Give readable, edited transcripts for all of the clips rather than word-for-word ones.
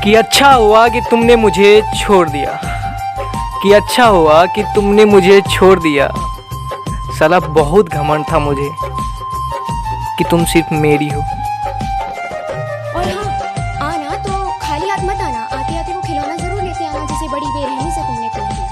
कि अच्छा हुआ कि तुमने मुझे छोड़ दिया, कि अच्छा हुआ कि तुमने मुझे छोड़ दिया। साला बहुत घमंड था मुझे कि तुम सिर्फ मेरी हो। और हाँ, आना तो खाली हाथ मत आना, आते आते वो खिलौना जरूर लेते आना जिसे बड़ी बेरहमी से तुमने तोड़ दिया।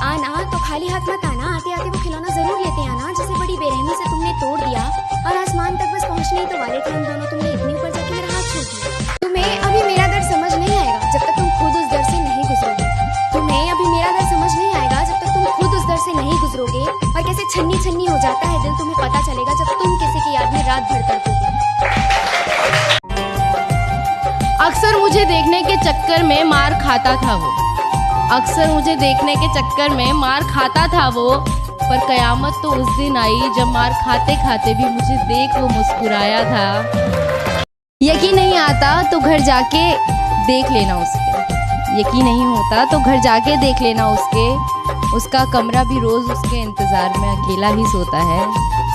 आना तो खाली हाथ मत आना, आते आते वो खिलौना जरूर लेते आना जिसे बड़ी बेरहमी से तुमने तोड़ दिया। और आसमान तक बस पहुंचने ही तो वाले थे हम दोनों, तुमने इतनी ऊपर जाके मेरा हाथ छोड़ दिया। तुम्हें अभी मेरा दर्द समझ नहीं आएगा जब तक तुम खुद उस दर्द से नहीं गुजरोगे। तुम्हें अभी मेरा दर्द समझ नहीं आएगा जब तक तुम खुद उस दर्द से नहीं गुजरोगे। और कैसे छन्नी छन्नी हो जाता है दिल, तुम्हें पता चलेगा जब तुम किसी की याद में रात भर तड़पोगे। अक्सर मुझे देखने के चक्कर में मार खाता था वो, अक्सर मुझे देखने के चक्कर में मार खाता था वो। पर कयामत तो उस दिन आई जब मार खाते खाते भी मुझे देख वो मुस्कुराया था। यकीन नहीं आता तो घर जाके देख लेना उसके, यकीन नहीं होता तो घर जाके देख लेना उसके। उसका कमरा भी रोज़ उसके इंतज़ार में अकेला ही सोता है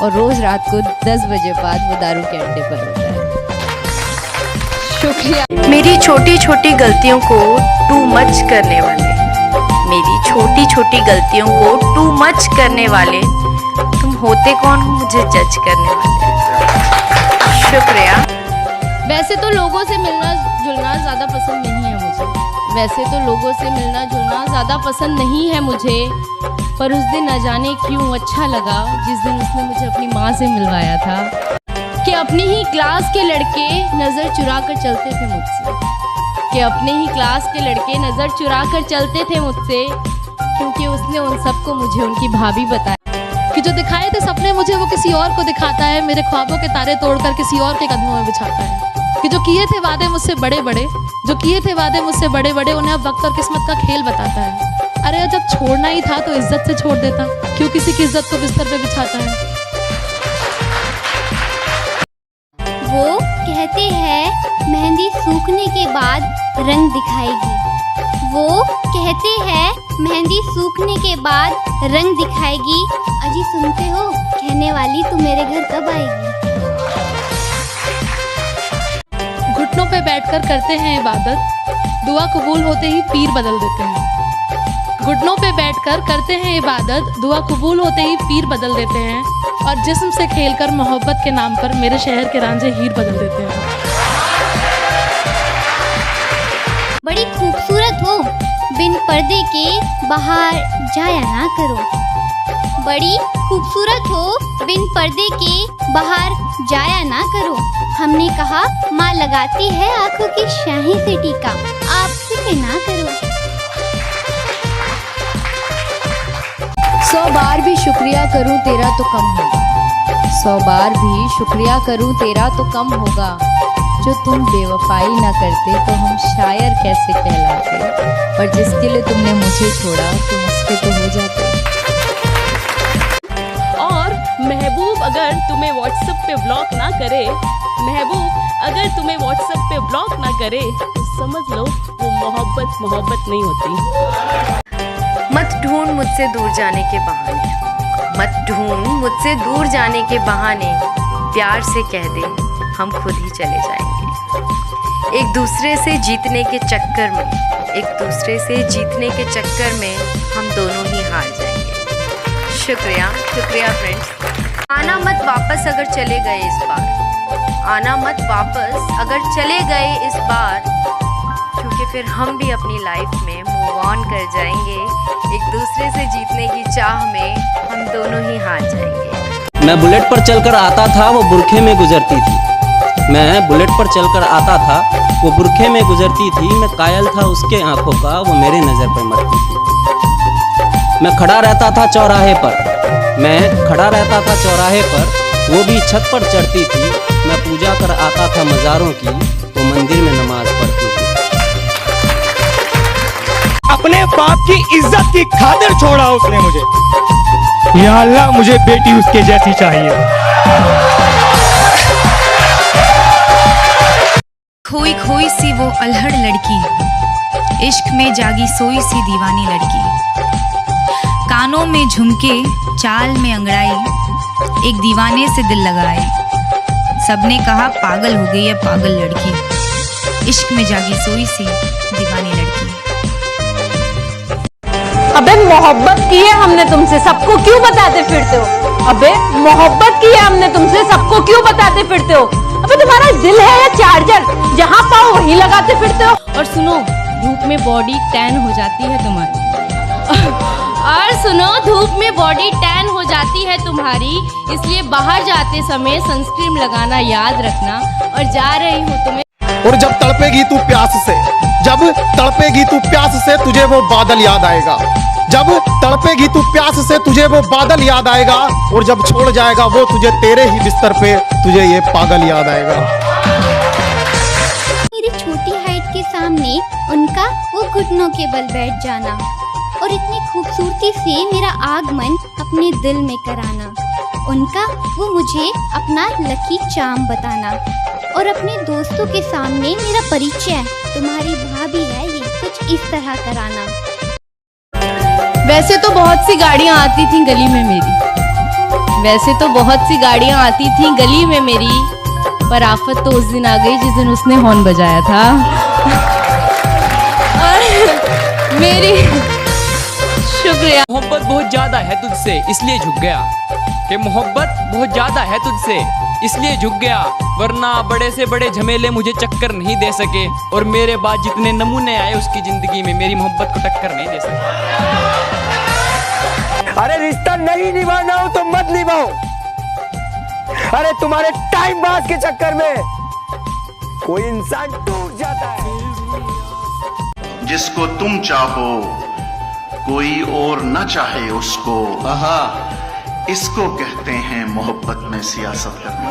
और रोज़ रात को 10 बजे बाद वो दारू के अड्डे पर होता है। शुक्रिया। मेरी छोटी छोटी गलतियों को टू मच करने वाले, मेरी छोटी छोटी गलतियों को टू मच करने वाले, तुम होते कौन हो मुझे जज करने वाले। शुक्रिया। वैसे तो लोगों से मिलना जुलना ज़्यादा पसंद नहीं है मुझे, वैसे तो लोगों से मिलना जुलना ज़्यादा पसंद नहीं है मुझे। पर उस दिन न जाने क्यों अच्छा लगा जिस दिन उसने मुझे अपनी माँ से मिलवाया था कि अपनी ही क्लास के लड़के नज़र चुरा कर चलते थे मुझसे, कि अपने ही क्लास के लड़के नज़र चुरा कर चलते थे मुझसे। क्योंकि उसने उन सबको मुझे उनकी भाभी बताया कि जो दिखाए थे सपने मुझे वो किसी और को दिखाता है, मेरे ख्वाबों के तारे तोड़कर किसी और के कदमों में बिछाता है। कि जो किए थे वादे मुझसे बड़े बड़े, जो किए थे वादे मुझसे बड़े बड़े, उन्हें अब वक्त और किस्मत का खेल बताता है। अरे जब छोड़ना ही था तो इज्जत से छोड़ देता, क्यों किसी की इज्जत को बिस्तर पे बिछाता है। वो कहते हैं मेहंदी सूखने के बाद रंग दिखाएगी, वो कहते हैं मेहंदी सूखने के बाद रंग दिखाएगी। अजी सुनते हो, कहने वाली तू मेरे घर कब आएगी। घुटनों पे बैठकर करते हैं इबादत, दुआ कबूल होते ही पीर बदल देते हैं। घुटनों पे बैठकर करते हैं इबादत, दुआ कबूल होते ही पीर बदल देते हैं। और जिस्म से खेलकर मोहब्बत के नाम पर मेरे शहर के रांझे हीर बदल देते हैं। बड़ी खूबसूरत हो, बिन पर्दे के बाहर जाया ना करो। बड़ी खूबसूरत हो, बिन पर्दे के बाहर जाया ना करो। हमने कहा माँ लगाती है आंखों की शाही से टीका, आप फिक्र ना करो। 100 बार भी शुक्रिया करूं तेरा तो कम होगा, 100 बार भी शुक्रिया करूं तेरा तो कम होगा। जो तुम बेवफाई ना करते तो हम शायर कैसे कहलाते, और जिसके लिए तुमने मुझे छोड़ा तुम उसके तो हो जाते। और महबूब अगर तुम्हें व्हाट्सएप पे ब्लॉक ना करे, महबूब अगर तुम्हें व्हाट्सएप पे ब्लॉक ना करे तो समझ लो वो मोहब्बत नहीं होती। मत ढूंढ मुझसे दूर जाने के बहाने, मत ढूंढ मुझसे दूर जाने के बहाने, प्यार से कह दे हम खुद ही चले जाएंगे। एक दूसरे से जीतने के चक्कर में, एक दूसरे से जीतने के चक्कर में हम दोनों ही हार जाएंगे। शुक्रिया, शुक्रिया फ्रेंड्स। आना मत वापस अगर चले गए इस बार, आना मत वापस अगर चले गए इस बार, क्योंकि फिर हम भी अपनी लाइफ में मूव ऑन कर जाएंगे। एक दूसरे से जीतने की चाह में हम दोनों ही हार जाएंगे। मैं बुलेट पर चलकर आता था, वो बुरखे में गुजरती थी। मैं बुलेट पर चलकर आता था, वो बुरखे में गुजरती थी। मैं कायल था उसके आंखों का, वो मेरे नज़र पर मरती थी। मैं खड़ा रहता था चौराहे पर, मैं खड़ा रहता था चौराहे पर, वो भी छत पर चढ़ती थी। मैं पूजा कर आता था मज़ारों की, वो मंदिर में नमाज पढ़ती थी। अपने बाप की इज्जत की खातिर छोड़ा उसने मुझे। या अल्लाह मुझे बेटी उसके जैसी चाहिए। खोई खोई सी वो अल्हड़ लड़की, इश्क में जागी सोई सी दीवानी लड़की। कानों में झुमके, चाल में अंगड़ाई, एक दीवाने से दिल लगाए। सबने कहा पागल हो गई है पागल लड़की। इश्क में जागी सोई सी दीवानी लड़की। अबे मोहब्बत की है हमने तुमसे, सबको क्यों बताते फिरते हो? अबे मोहब्बत की है हमने तुमसे, सबको क्यों बताते फिरते हो? अबे तुम्हारा दिल है या चार्जर, जहाँ पाओ वहीं लगाते फिरते हो? और सुनो, धूप में बॉडी टैन हो जाती है तुम्हारी। और सुनो, धूप में बॉडी टैन हो जाती है तुम्हारी, इसलिए बाहर जाते समय सनस्क्रीन लगाना याद रखना। और जा रही हूँ तुम्हें। और जब तड़पेगी तू प्यास से, जब तड़पेगी तू प्यास से, तुझे वो बादल याद आएगा। जब तड़पेगी तू प्यास से, तुझे वो बादल याद आएगा। और जब छोड़ जाएगा वो तुझे तेरे ही बिस्तर पे, तुझे ये पागल याद आएगा। मेरी छोटी हाइट के सामने उनका वो घुटनों के बल बैठ जाना और इतनी खूबसूरती से मेरा आगमन अपने दिल में कराना। उनका वो मुझे अपना लकी चार्म बताना और अपने दोस्तों के सामने मेरा परिचय, तुम्हारी भाभी है ये, कुछ इस तरह कराना। वैसे तो बहुत सी गाड़ियाँ आती थी गली में मेरी, वैसे तो बहुत सी गाड़ियाँ आती थी गली में मेरी, पर आफत तो उस दिन आ गई जिस दिन उसने हॉर्न बजाया था। और मेरी शुक्रिया। मोहब्बत बहुत ज्यादा है तुझसे इसलिए झुक गया, कि मोहब्बत बहुत ज्यादा है तुझसे इसलिए झुक गया, वरना बड़े से बड़े झमेले मुझे चक्कर नहीं दे सके, और मेरे बाद जितने नमूने आए उसकी जिंदगी में मेरी मोहब्बत को टक्कर नहीं दे सके। अरे रिश्ता नहीं निभाना हो तो मत निभाओ। अरे तुम्हारे टाइम पास के चक्कर में कोई इंसान टूट जाता है। जिसको तुम चाहो कोई और न चाहे उसको, इसको कहते हैं मोहब्बत में सियासत करना।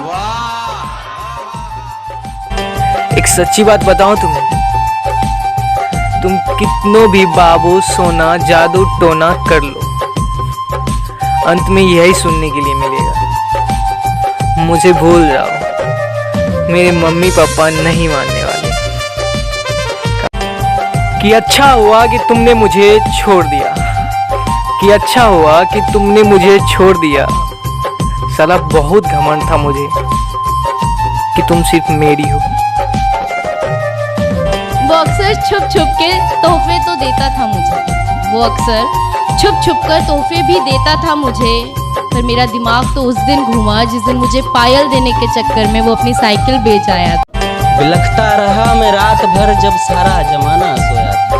एक सच्ची बात बताऊं तुम्हें, तुम कितनों भी बाबू सोना जादू टोना कर लो, अंत में यही सुनने के लिए मिलेगा, मुझे भूल जाओ, मेरे मम्मी पापा नहीं मानने वाले। कि अच्छा हुआ कि तुमने मुझे छोड़ दिया, कि अच्छा हुआ कि तुमने मुझे छोड़ दिया। साला बहुत घमंड था मुझे कि तुम सिर्फ मेरी हो। वो अक्सर छुप छुप के तोहफे तो देता था मुझे, वो अक्सर छुप छुप कर तोहफे भी देता था मुझे, पर मेरा दिमाग तो उस दिन घूमा जिस दिन मुझे पायल देने के चक्कर में वो अपनी साइकिल बेच आया था। बिलखता रहा मैं रात भर जब सारा जमाना सोया था,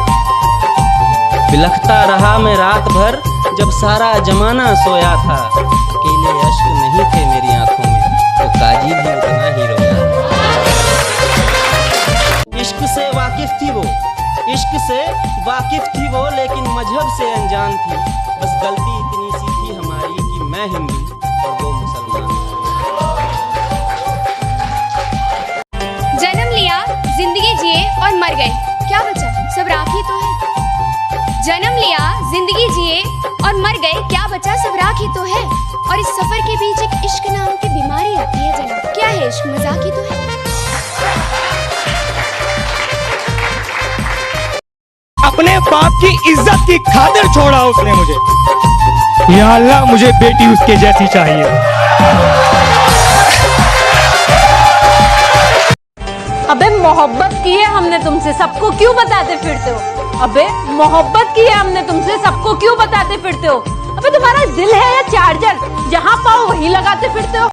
बिलखता रहा मैं रात भर जब सारा जमाना सोया था। अकेले अश्क नहीं थे मेरी आंखों में, तो काजी भी उतना ही रोया। इश्क से वाकिफ थी वो, इश्क से वाकिफ थी वो, लेकिन मजहब से अनजान थी। बस गलती इतनी सी थी हमारी कि मैं हिंदू और वो मुसलमान। जन्म लिया, जिंदगी जिए और मर गए, क्या बचा? सब राख ही तो है। जन्म लिया, जिंदगी जिए और मर गए, क्या बचा? सब राख ही तो है। और इस सफर के बीच एक इश्क नाम की बीमारी आती है जनाब। क्या है इश्क? मजाक ही तो है। अपने बाप की इज्जत की खातिर छोड़ा उसने मुझे। या अल्लाह, मुझे बेटी उसके जैसी चाहिए। अबे मोहब्बत की है हमने तुमसे, सबको क्यों बताते फिरते हो? अबे मोहब्बत की है हमने तुमसे, सबको क्यों बताते फिरते हो? अबे तुम्हारा दिल है या चार्जर, जहाँ पाओ वहीं लगाते फिरते हो?